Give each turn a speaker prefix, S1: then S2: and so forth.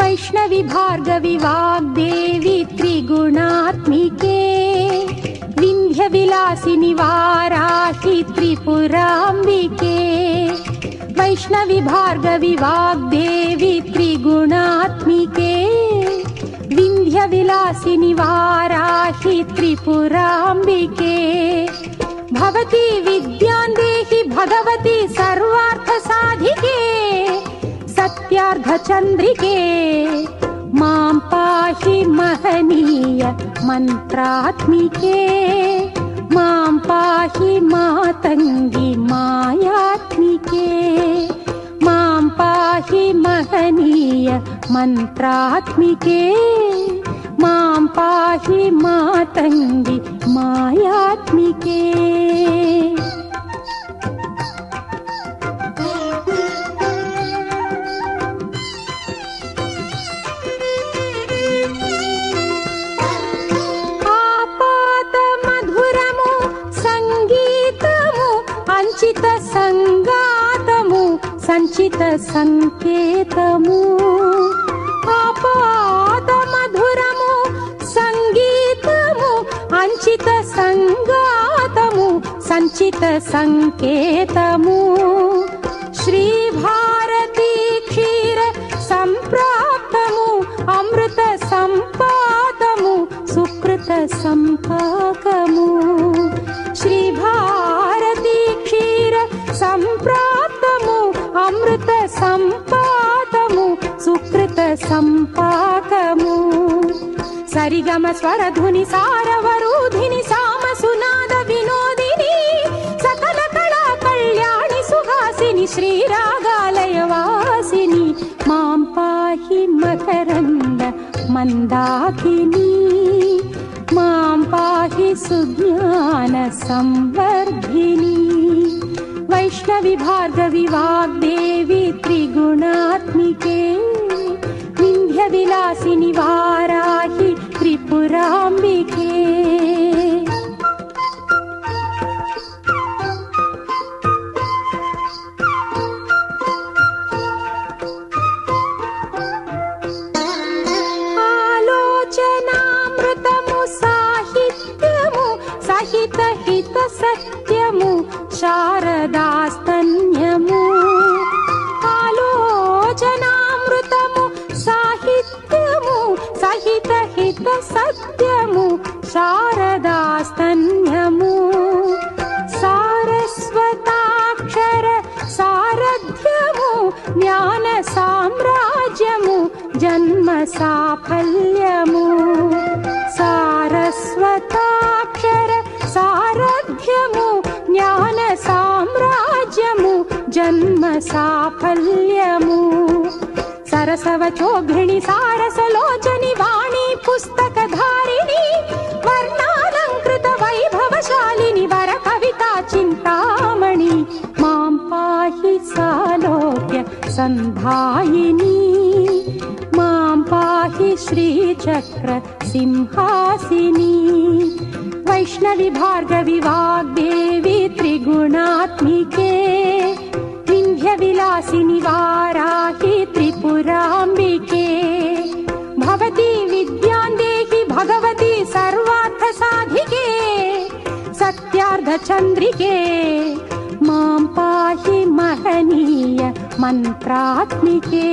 S1: वैष्णवी भार्गवी वाग्देवी त्रिगुणात्मिके विन्ध्यविलासिनि वाराहि त्रिपुराम्बिके वैष्णवी भार्गवी वाग्देवी त्रिगुणात्मिके विन्ध्यविलासिनि वाराहि त्रिपुराम्बिके भवती विद्यां देहि भगवती सर्वार्थसाधिके सत्यार्धचन्द्रिके मां पाहि महनीय मन्त्रात्मिके मां पाहि मातङ्गी मायात्मिके मां पाहि महनीय मन्त्रात्मिके मां पाहि मातङ्गी मायात्मिके। సంచిత సంగాతము సంచిత సంకేతము ఆపాద మధురము సంగీతము అంచిత సంగాతము సంచిత సంకేతము శ్రీ భారతీ క్షీర సంప్రాప్తము అమృత సంపాదము సుకృత సంపాకము శ్రీ భారతీ క్షీర సంప్రాప్తము అమృత సంపాదము సుకృత సంపాకము సరిగమ స్వరధుని సారవరూధిని సామ సునాద వినోదిని సకల కళా కళ్యాణి సుహాసిని శ్రీరాగాలయ వాసిని మాం పాహి మకరంద మందాకిని మాం పాహి సుజ్ఞాన సంవర్ధిని वैष्णवी भार्गवी वाग्देवी त्रिगुणात्मिके विन्ध्यविलासिनि वाराहि त्रिपुराम्बिके आलोचनामृतमु साहित्यमु सहित हित सत्यमु శారదాస్తన్యము ఆలోచనామృతము సాహిత్యము సహిత హిత సత్యము శారదాస్తన్యము సారస్వతాక్షర సారథ్యము జ్ఞాన సామ్రాజ్యము జన్మ సాఫల్యము సారస్వతాక్షర సారథ్యము జ్ఞాన సామ్రాజ్యము జన్మ సాఫల్యము సరసవచోఘ్రిణి సారసలోచని వాణి పుస్తకధారిణి వర్ణాలంకృత వైభవశాలిని వర కవితా చింతామణి మాం పాహి సాలోక్య సంధాయిని మాం పాహి శ్రీచక్ర సింహాసిని वैष्णवी भार्गवी वाग्देवी त्रिगुणात्मिके विन्ध्यविलासिनि वाराहि त्रिपुराम्बिके भवती विद्यां देहि भगवती सर्वार्थसाधिके सत्यार्धचन्द्रिके मां पाहि महनीय मन्त्रात्मिके।